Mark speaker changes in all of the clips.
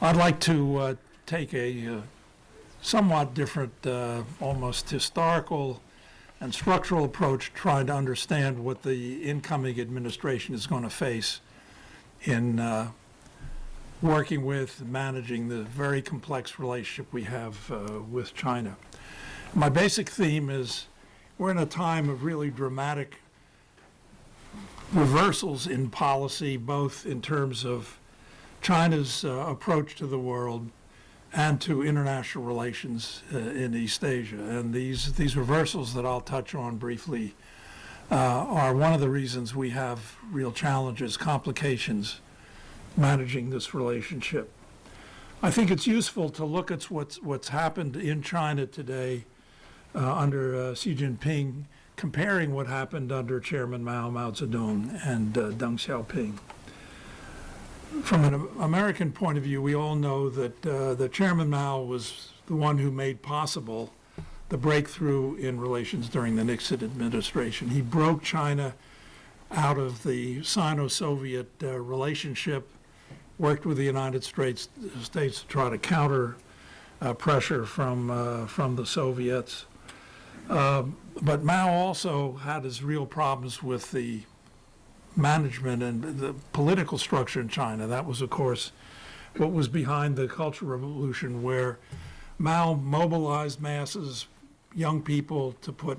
Speaker 1: I'd like to take a somewhat different, almost historical and structural approach trying to understand what the incoming administration is going to face in working with, managing the very complex relationship we have with China. My basic theme is we're in a time of really dramatic reversals in policy, both in terms of China's approach to the world and to international relations in East Asia. And these reversals that I'll touch on briefly are one of the reasons we have real challenges, complications managing this relationship. I think it's useful to look at what's happened in China today under Xi Jinping, comparing what happened under Chairman Mao Zedong and Deng Xiaoping. From an American point of view, we all know that Chairman Mao was the one who made possible the breakthrough in relations during the Nixon administration. He broke China out of the Sino-Soviet relationship, worked with the United States to try to counter pressure from the Soviets. But Mao also had his real problems with the management and the political structure in China. That was, of course, what was behind the Cultural Revolution, where Mao mobilized masses, young people, to put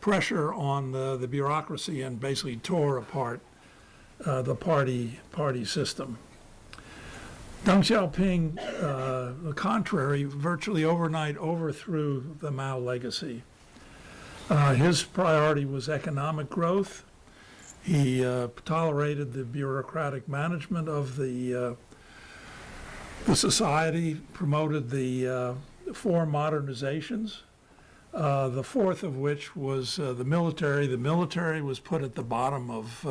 Speaker 1: pressure on the bureaucracy and basically tore apart the party system. Deng Xiaoping, the contrary, virtually overnight overthrew the Mao legacy. His priority was economic growth. He tolerated the bureaucratic management of the society, promoted the four modernizations, the fourth of which was the military. The military was put at the bottom of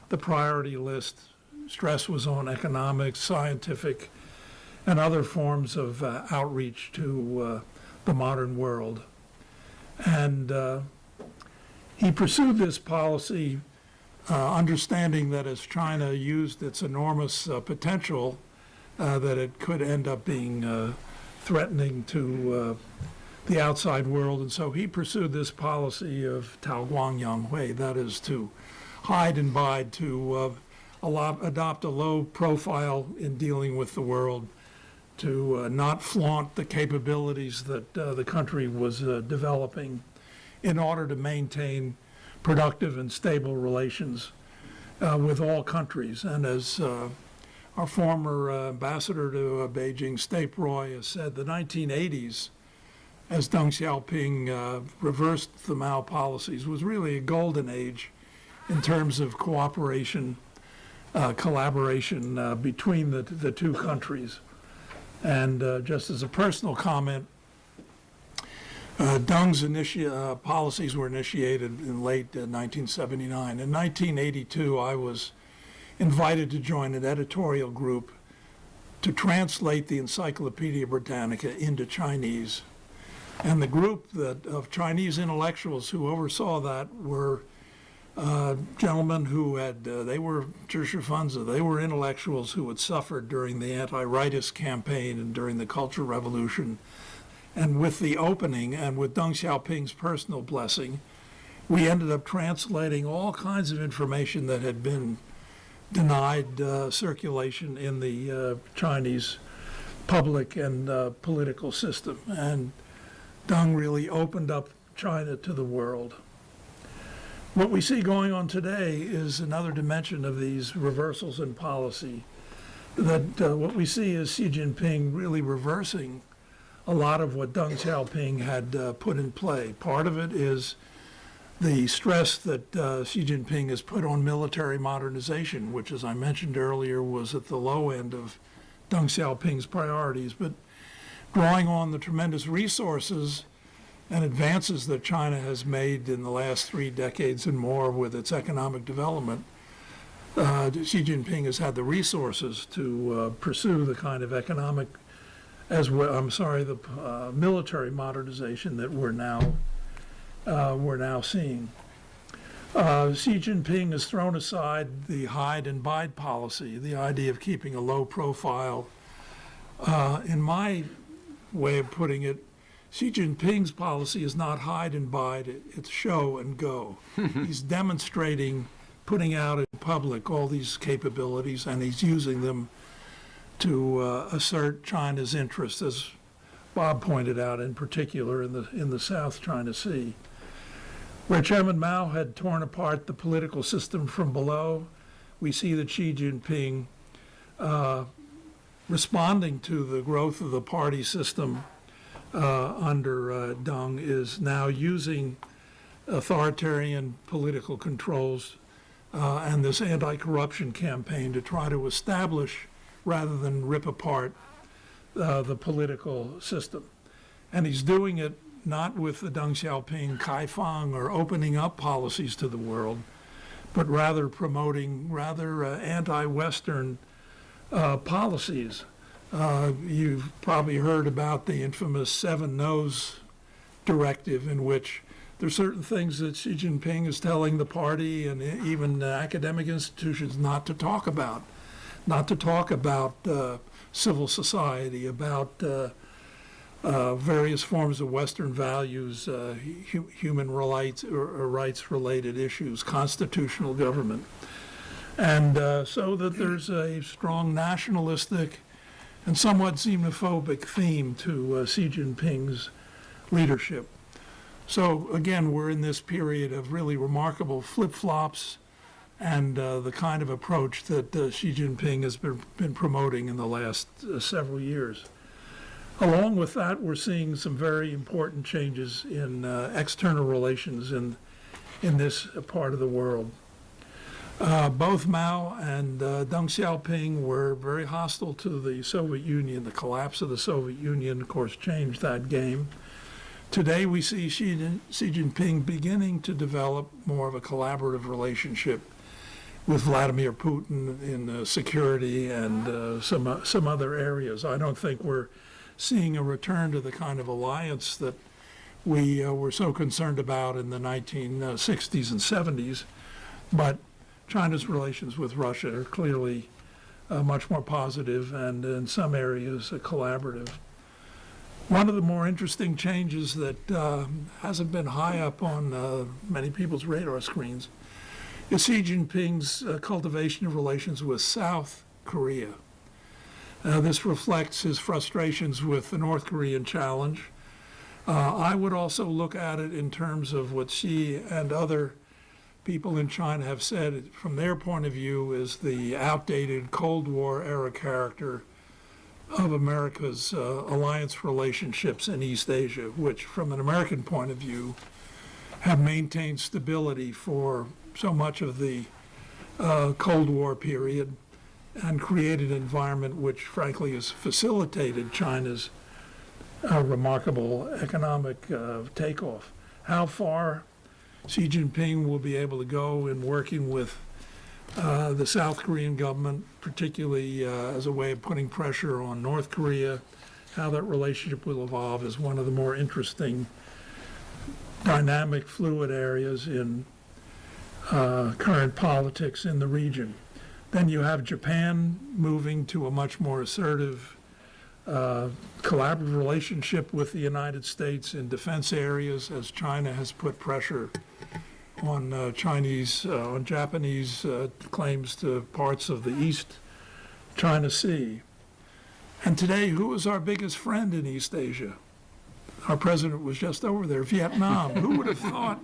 Speaker 1: the priority list. Stress was on economics, scientific, and other forms of outreach to the modern world. And he pursued this policy, understanding that as China used its enormous potential, that it could end up being threatening to the outside world. And so he pursued this policy of Tao Guang Yang Hui, that is to hide and bide, to adopt a low profile in dealing with the world, to not flaunt the capabilities that the country was developing in order to maintain productive and stable relations with all countries. And as our former ambassador to Beijing, Stape Roy, has said, the 1980s, as Deng Xiaoping reversed the Mao policies, was really a golden age in terms of cooperation, collaboration between the two countries. And just as a personal comment, Deng's policies were initiated in late 1979. In 1982, I was invited to join an editorial group to translate the Encyclopedia Britannica into Chinese. And the group of Chinese intellectuals who oversaw that were gentlemen who they were Zhishifunzi, they were intellectuals who had suffered during the anti-rightist campaign and during the Cultural Revolution. And with the opening and with Deng Xiaoping's personal blessing, we ended up translating all kinds of information that had been denied circulation in the Chinese public and political system. And Deng really opened up China to the world. What we see going on today is another dimension of these reversals in policy. That what we see is Xi Jinping really reversing a lot of what Deng Xiaoping had put in play. Part of it is the stress that Xi Jinping has put on military modernization, which, as I mentioned earlier, was at the low end of Deng Xiaoping's priorities. But drawing on the tremendous resources and advances that China has made in the last 3 decades and more with its economic development, Xi Jinping has had the resources to pursue the kind of economic, the military modernization that we're now seeing. Xi Jinping has thrown aside the hide and bide policy, the idea of keeping a low profile In my way of putting it, Xi Jinping's policy is not hide and bide, it's show and go. He's demonstrating, putting out in public all these capabilities, and he's using them to assert China's interests, as Bob pointed out, in particular in the South China Sea. Where Chairman Mao had torn apart the political system from below, we see that Xi Jinping, responding to the growth of the party system under Deng, is now using authoritarian political controls and this anti-corruption campaign to try to establish, rather than rip apart, the political system. And he's doing it not with the Deng Xiaoping, Kaifang, or opening up policies to the world, but rather promoting rather anti-Western policies. You've probably heard about the infamous 7 No's directive, in which there are certain things that Xi Jinping is telling the party and even academic institutions not to talk about. Not to talk about civil society, about various forms of Western values, human rights or rights-related issues, constitutional government. And so that there's a strong nationalistic and somewhat xenophobic theme to Xi Jinping's leadership. So again, we're in this period of really remarkable flip-flops and the kind of approach that Xi Jinping has been promoting in the last several years. Along with that, we're seeing some very important changes in external relations in this part of the world. Both Mao and Deng Xiaoping were very hostile to the Soviet Union. The collapse of the Soviet Union, of course, changed that game. Today, we see Xi Jinping beginning to develop more of a collaborative relationship with Vladimir Putin in security and some other areas. I don't think we're seeing a return to the kind of alliance that we were so concerned about in the 1960s and 70s, but China's relations with Russia are clearly much more positive and in some areas collaborative. One of the more interesting changes that hasn't been high up on many people's radar screens is Xi Jinping's cultivation of relations with South Korea. This reflects his frustrations with the North Korean challenge. I would also look at it in terms of what Xi and other people in China have said from their point of view is the outdated Cold War era character of America's alliance relationships in East Asia, which from an American point of view have maintained stability for so much of the Cold War period and created an environment which frankly has facilitated China's remarkable economic takeoff. How far Xi Jinping will be able to go in working with the South Korean government, particularly as a way of putting pressure on North Korea, how that relationship will evolve is one of the more interesting, dynamic, fluid areas in current politics in the region. Then you have Japan moving to a much more assertive, collaborative relationship with the United States in defense areas as China has put pressure on Japanese claims to parts of the East China Sea. And today, who is our biggest friend in East Asia? Our president was just over there, Vietnam. Who would have thought?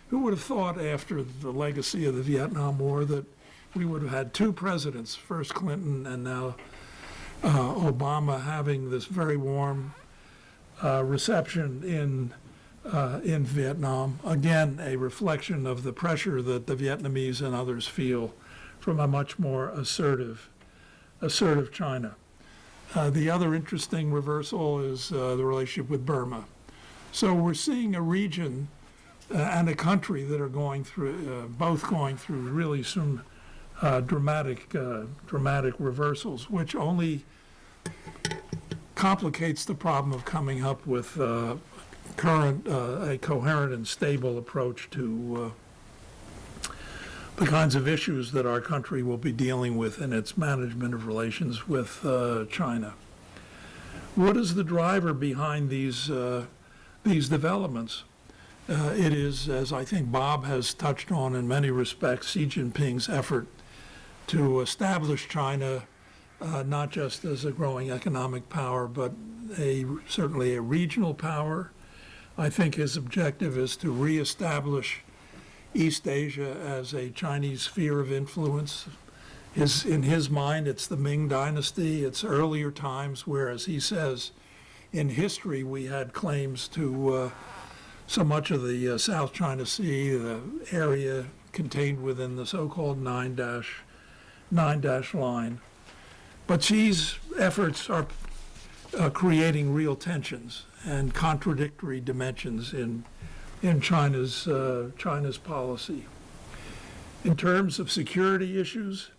Speaker 1: Who would have thought after the legacy of the Vietnam War that we would have had 2 presidents, first Clinton and now Obama, having this very warm reception in Vietnam? Again, a reflection of the pressure that the Vietnamese and others feel from a much more assertive China. The other interesting reversal is the relationship with Burma. So we're seeing a region and a country that are both going through really some dramatic reversals, which only complicates the problem of coming up with a coherent and stable approach to the kinds of issues that our country will be dealing with in its management of relations with China. what is the driver behind these developments? It is, as I think Bob has touched on in many respects, Xi Jinping's effort to establish China not just as a growing economic power, but certainly a regional power. I think his objective is to reestablish East Asia as a Chinese sphere of influence. In his mind, it's the Ming Dynasty, it's earlier times, whereas he says in history we had claims to so much of the South China Sea, the area contained within the so-called nine dash line. But Xi's efforts are creating real tensions and contradictory dimensions in China's policy. In terms of security issues,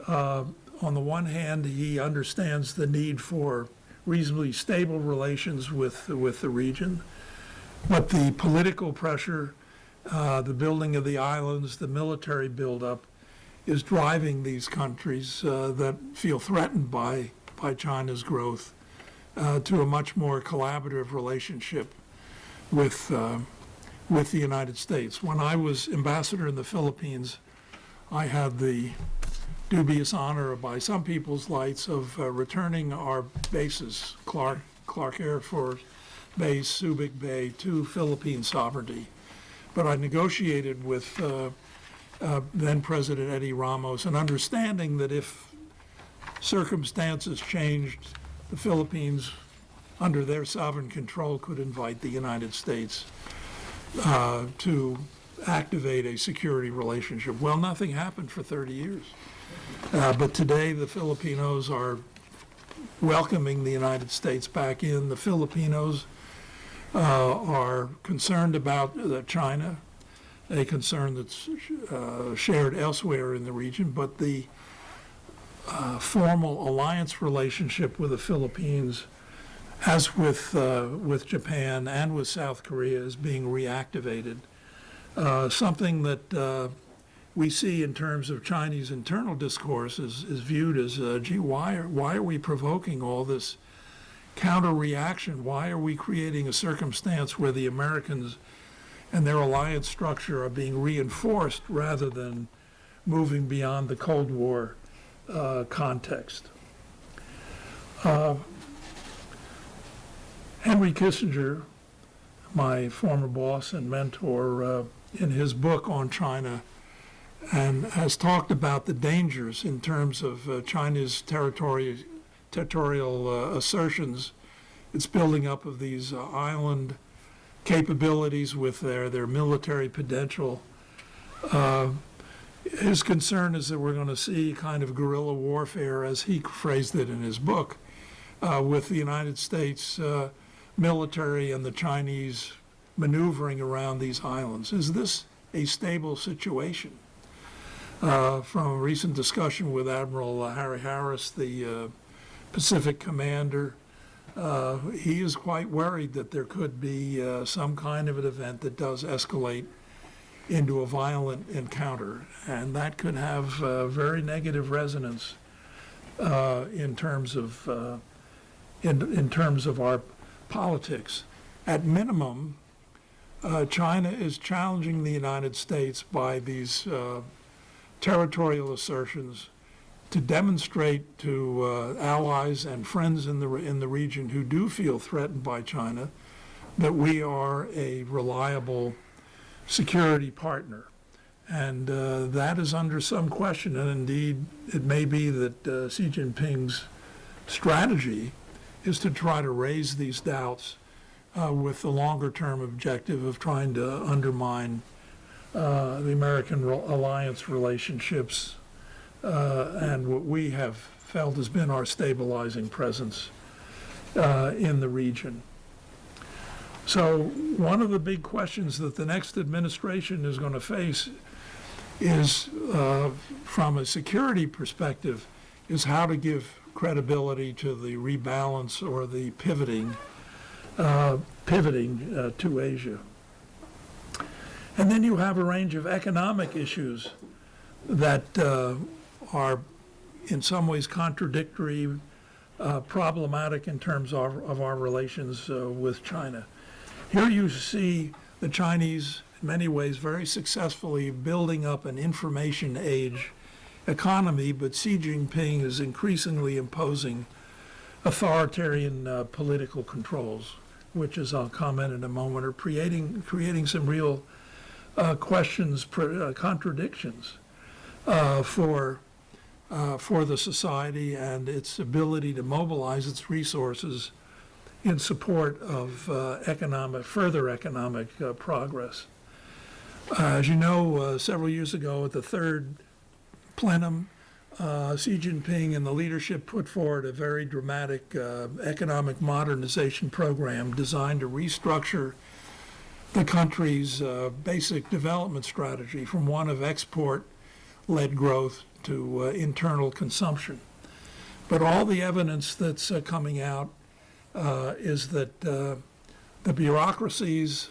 Speaker 1: on the one hand, he understands the need for reasonably stable relations with the region, but the political pressure, the building of the islands, the military buildup, is driving these countries that feel threatened by China's growth to a much more collaborative relationship with the United States. When I was ambassador in the Philippines, I had the dubious honor, by some people's lights, of returning our bases, Clark Air Force Base, Subic Bay, to Philippine sovereignty. But I negotiated with then President Eddie Ramos, an understanding that if circumstances changed, the Philippines, under their sovereign control, could invite the United States to activate a security relationship. Well, nothing happened for 30 years. But today the Filipinos are welcoming the United States back in. The Filipinos are concerned about China, a concern that's shared elsewhere in the region, but the formal alliance relationship with the Philippines, as with Japan and with South Korea, is being reactivated. Something that we see in terms of Chinese internal discourse is viewed as, gee, why are we provoking all this counter-reaction? Why are we creating a circumstance where the Americans and their alliance structure are being reinforced rather than moving beyond the Cold War context? Henry Kissinger, my former boss and mentor, in his book on China, and has talked about the dangers in terms of China's territorial assertions, its building up of these island capabilities with their military potential. His concern is that we're going to see kind of guerrilla warfare, as he phrased it in his book, with the United States military and the Chinese maneuvering around these islands. Is this a stable situation? From a recent discussion with Admiral Harry Harris, the Pacific commander, he is quite worried that there could be some kind of an event that does escalate into a violent encounter, and that could have very negative resonance in terms of our politics. At minimum, China is challenging the United States by these territorial assertions to demonstrate to allies and friends in the region who do feel threatened by China that we are a reliable security partner. And that is under some question, and indeed it may be that Xi Jinping's strategy is to try to raise these doubts with the longer-term objective of trying to undermine the American alliance relationships and what we have felt has been our stabilizing presence in the region. So one of the big questions that the next administration is going to face is, from a security perspective, is how to give credibility to the rebalance or the pivoting to Asia. And then you have a range of economic issues that are in some ways contradictory, problematic in terms of our relations with China. Here you see the Chinese, in many ways, very successfully building up an information age economy, but Xi Jinping is increasingly imposing authoritarian political controls, which, as I'll comment in a moment, are creating some real questions, contradictions for the society and its ability to mobilize its resources in support of further economic progress. As you know, several years ago at the third plenum, Xi Jinping and the leadership put forward a very dramatic economic modernization program designed to restructure the country's basic development strategy from one of export-led growth to internal consumption. But all the evidence that's coming out is that the bureaucracies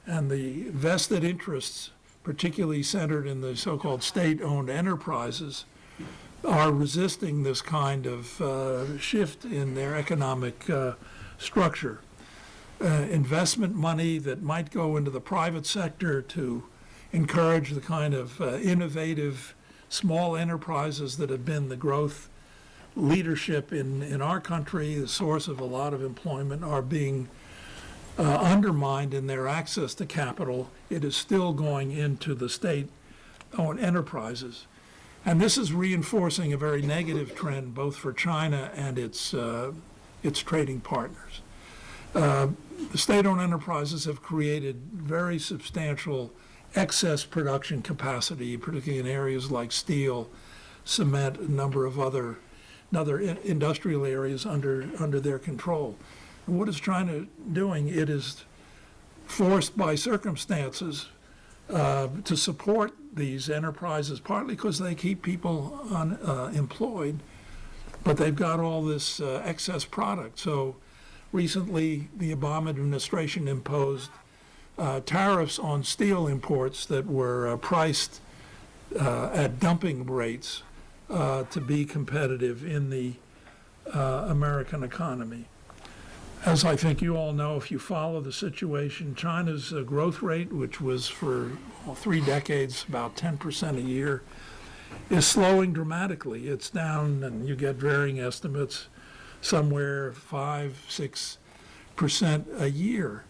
Speaker 1: and the vested interests, particularly centered in the so-called state-owned enterprises, are resisting this kind of shift in their economic structure. Investment money that might go into the private sector to encourage the kind of innovative small enterprises that have been the growth leadership in our country, the source of a lot of employment, are being undermined in their access to capital. It is still going into the state-owned enterprises. And this is reinforcing a very negative trend both for China and its trading partners. The state-owned enterprises have created very substantial excess production capacity, particularly in areas like steel, cement, a number of other industrial areas under their control. And what is China doing? It is forced by circumstances to support these enterprises, partly because they keep people employed, but they've got all this excess product. So recently, the Obama administration imposed tariffs on steel imports that were priced at dumping rates to be competitive in the American economy. As I think you all know, if you follow the situation, China's growth rate, which was for 3 decades about 10% a year, is slowing dramatically. It's down, and you get varying estimates, somewhere 5-6% a year,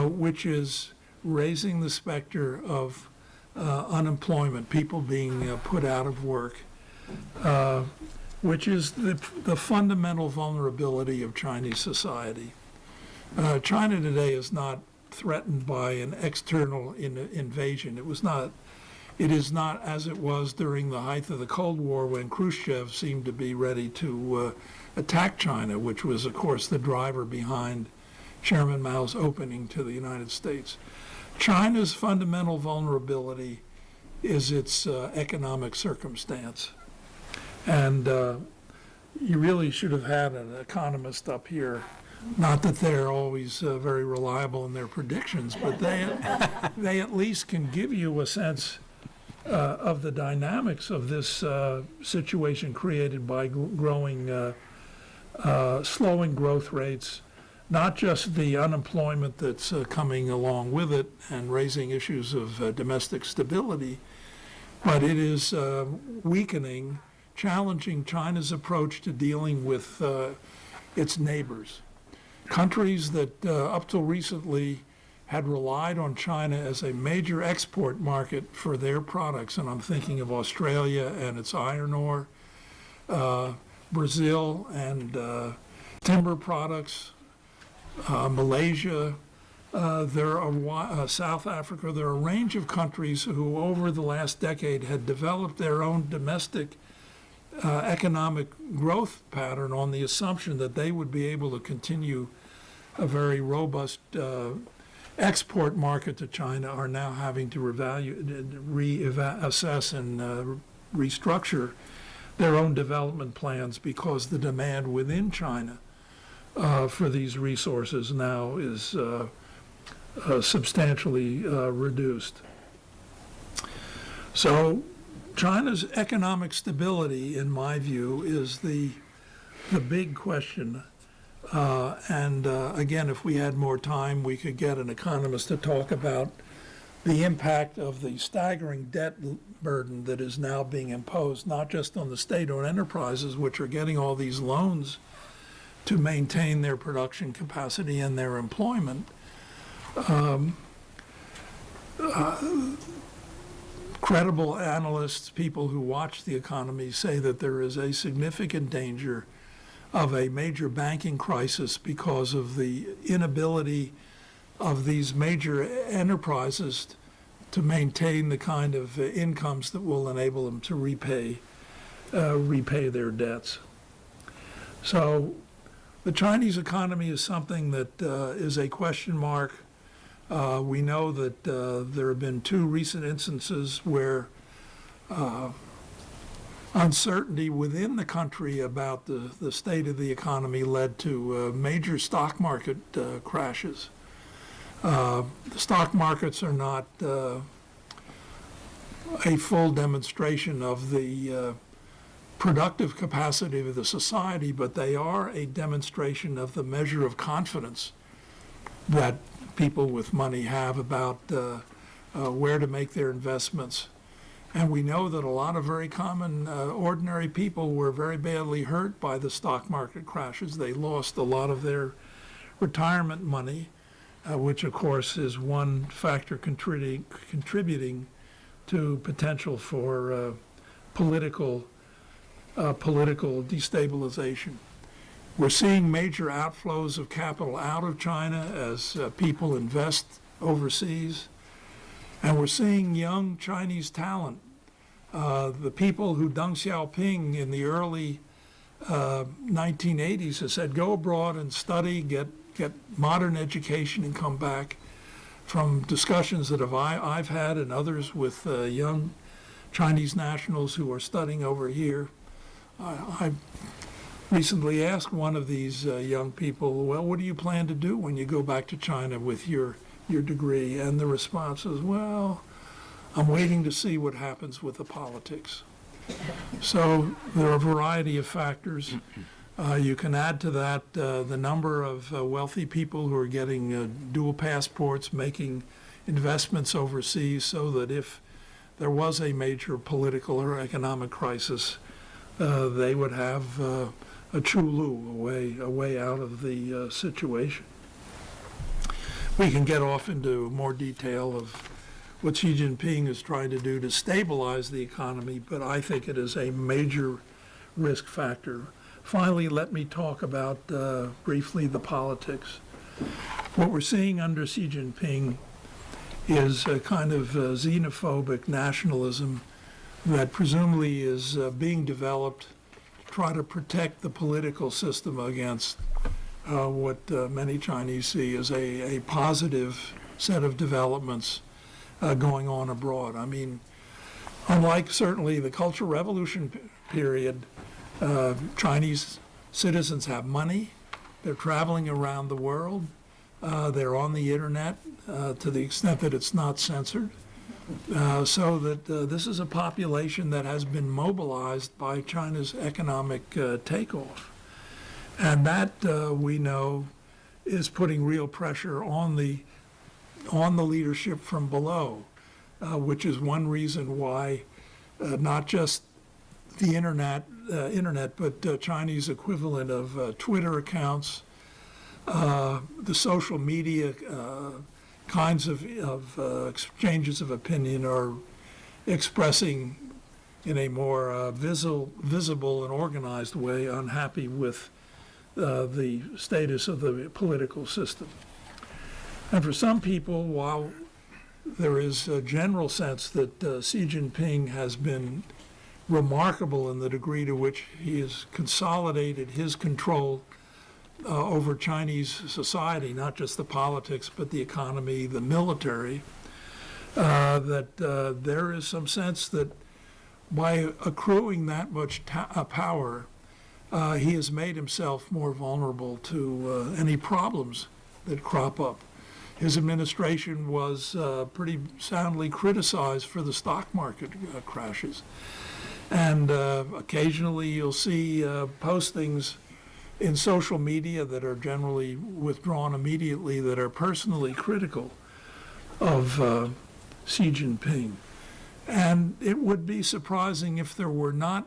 Speaker 1: which is raising the specter of unemployment, people being put out of work, which is the fundamental vulnerability of Chinese society. China today is not threatened by an external invasion. It is not as it was during the height of the Cold War, when Khrushchev seemed to be ready to attack China, which was, of course, the driver behind Chairman Mao's opening to the United States. China's fundamental vulnerability is its economic circumstance. And you really should have had an economist up here. Not that they're always very reliable in their predictions, but they at least can give you a sense of the dynamics of this situation created by slowing growth rates, not just the unemployment that's coming along with it and raising issues of domestic stability, but it is weakening, challenging China's approach to dealing with its neighbors. Countries that up till recently had relied on China as a major export market for their products, and I'm thinking of Australia and its iron ore, Brazil and timber products, Malaysia, South Africa. There are a range of countries who over the last decade had developed their own domestic economic growth pattern on the assumption that they would be able to continue a very robust export market to China, are now having to reassess and restructure their own development plans because the demand within China for these resources now is substantially reduced. So China's economic stability, in my view, is the the big question. Again, if we had more time, we could get an economist to talk about the impact of the staggering debt burden that is now being imposed, not just on the state-owned enterprises, which are getting all these loans to maintain their production capacity and their employment. Credible analysts, people who watch the economy, say that there is a significant danger of a major banking crisis because of the inability of these major enterprises to maintain the kind of incomes that will enable them to repay their debts. So the Chinese economy is something that is a question mark. We know that there have been 2 recent instances where uncertainty within the country about the state of the economy led to major stock market crashes. The stock markets are not a full demonstration of the productive capacity of the society, but they are a demonstration of the measure of confidence that people with money have about where to make their investments. And we know that a lot of very common, ordinary people were very badly hurt by the stock market crashes. They lost a lot of their retirement money, which of course is one factor contributing to potential for political destabilization. We're seeing major outflows of capital out of China as people invest overseas. And we're seeing young Chinese talent. The people who Deng Xiaoping in the early 1980s has said, go abroad and study, get modern education and come back. From discussions that I've had and others with young Chinese nationals who are studying over here, I recently asked one of these young people, well, what do you plan to do when you go back to China with your degree? And the response is, well, I'm waiting to see what happens with the politics. So there are a variety of factors. You can add to that the number of wealthy people who are getting dual passports, making investments overseas, so that if there was a major political or economic crisis, they would have a true loo, a way out of the situation. We can get off into more detail of what Xi Jinping is trying to do to stabilize the economy, but I think it is a major risk factor. Finally, let me talk about briefly the politics. What we're seeing under Xi Jinping is a kind of xenophobic nationalism that presumably is being developed to try to protect the political system against what many Chinese see as a positive set of developments going on abroad. I mean, unlike certainly the Cultural Revolution period, Chinese citizens have money, they're traveling around the world, they're on the internet to the extent that it's not censored, so that this is a population that has been mobilized by China's economic takeoff. And that, we know, is putting real pressure on the leadership from below, which is one reason why not just the internet, but Chinese equivalent of Twitter accounts, the social media kinds of exchanges of opinion are expressing in a more visible and organized way unhappy with the status of the political system. And for some people, while there is a general sense that Xi Jinping has been remarkable in the degree to which he has consolidated his control over Chinese society, not just the politics, but the economy, the military, that there is some sense that by accruing that much power, he has made himself more vulnerable to any problems that crop up. His administration was pretty soundly criticized for the stock market crashes. And occasionally you'll see postings in social media that are generally withdrawn immediately, that are personally critical of Xi Jinping. And it would be surprising if there were not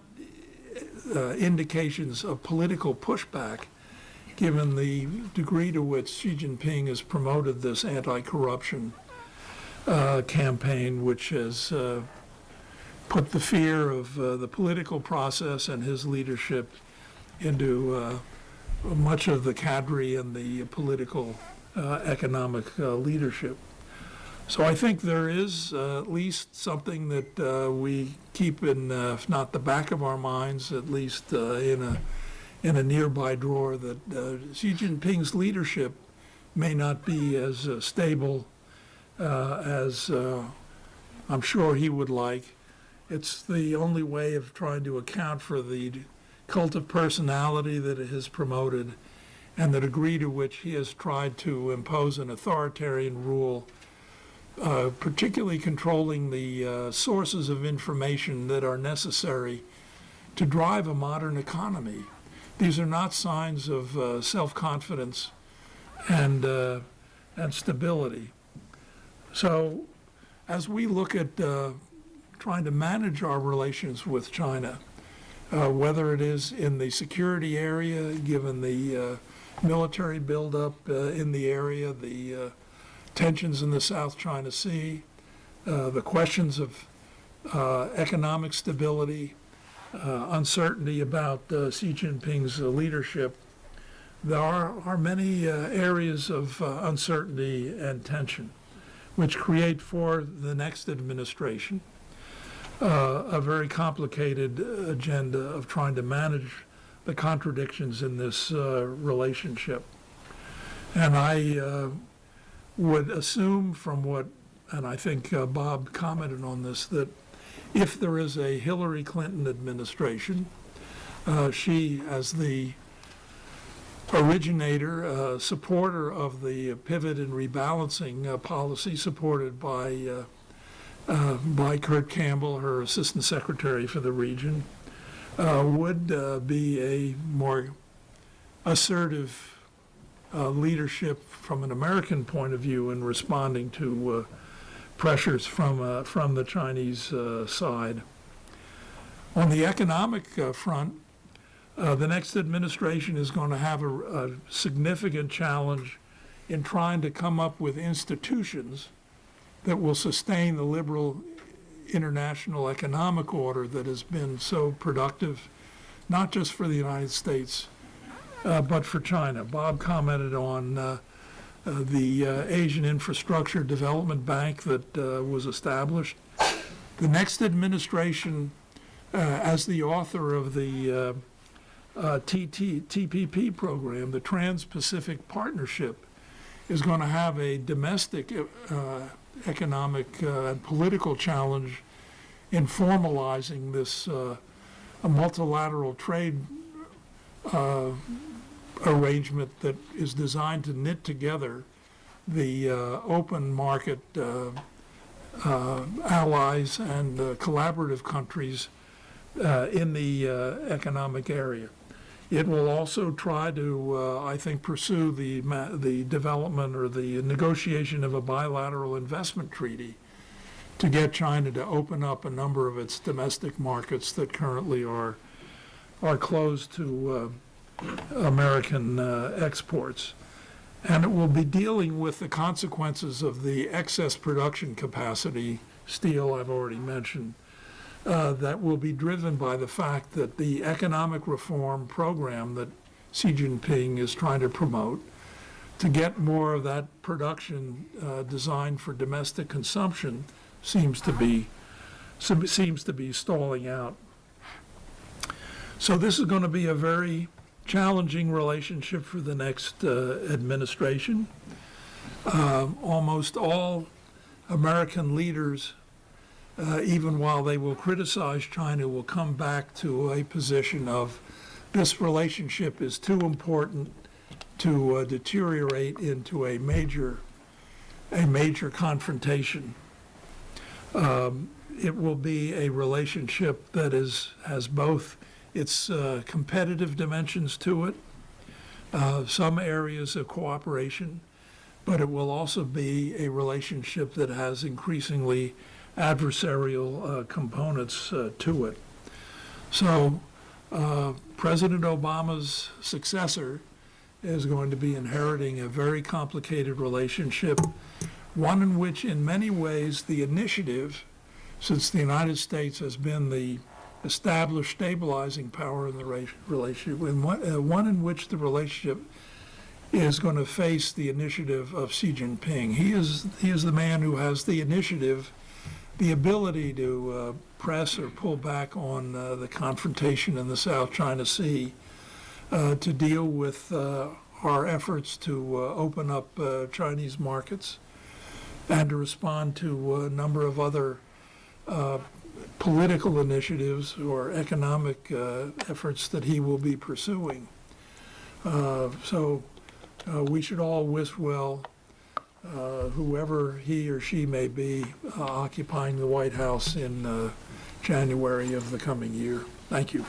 Speaker 1: indications of political pushback, given the degree to which Xi Jinping has promoted this anti-corruption campaign, which has put the fear of the political process and his leadership into much of the cadre and the political economic leadership. So I think there is at least something that we keep in, if not the back of our minds, at least in a nearby drawer, that Xi Jinping's leadership may not be as stable as I'm sure he would like. It's the only way of trying to account for the cult of personality that it has promoted and the degree to which he has tried to impose an authoritarian rule, particularly controlling the sources of information that are necessary to drive a modern economy. These are not signs of self-confidence and stability. So as we look at trying to manage our relations with China, whether it is in the security area, given the military buildup in the area, the tensions in the South China Sea, the questions of economic stability, uncertainty about Xi Jinping's leadership, there are many areas of uncertainty and tension, which create for the next administration a very complicated agenda of trying to manage the contradictions in this relationship. And I would assume from what, and I think Bob commented on this, that if there is a Hillary Clinton administration, she, as the originator, supporter of the pivot and rebalancing policy supported by Kurt Campbell, her assistant secretary for the region, would be a more assertive leadership from an American point of view in responding to pressures from the Chinese side. On the economic front, the next administration is going to have a significant challenge in trying to come up with institutions that will sustain the liberal international economic order that has been so productive, not just for the United States, but for China. Bob commented on the Asian Infrastructure Development Bank that was established. The next administration, as the author of the TPP program, the Trans-Pacific Partnership, is going to have a domestic economic and political challenge in formalizing this a multilateral trade arrangement that is designed to knit together the open market allies and collaborative countries in the economic area. It will also try to, I think, pursue the development or the negotiation of a bilateral investment treaty to get China to open up a number of its domestic markets that currently are closed to American exports. And it will be dealing with the consequences of the excess production capacity, steel I've already mentioned, that will be driven by the fact that the economic reform program that Xi Jinping is trying to promote to get more of that production designed for domestic consumption seems to be stalling out. So this is going to be a very challenging relationship for the next administration. Almost all American leaders, even while they will criticize China, will come back to a position of this relationship is too important to deteriorate into a major confrontation. It will be a relationship that has both its competitive dimensions to it, some areas of cooperation, but it will also be a relationship that has increasingly adversarial components to it. So President Obama's successor is going to be inheriting a very complicated relationship, one in which in many ways the initiative, since the United States has been the established stabilizing power in the relationship, one in which the relationship is going to face the initiative of Xi Jinping. He is the man who has the initiative, the ability to press or pull back on the confrontation in the South China Sea, to deal with our efforts to open up Chinese markets, and to respond to a number of other political initiatives or economic efforts that he will be pursuing. So we should all wish well whoever he or she may be occupying the White House in January of the coming year. Thank you.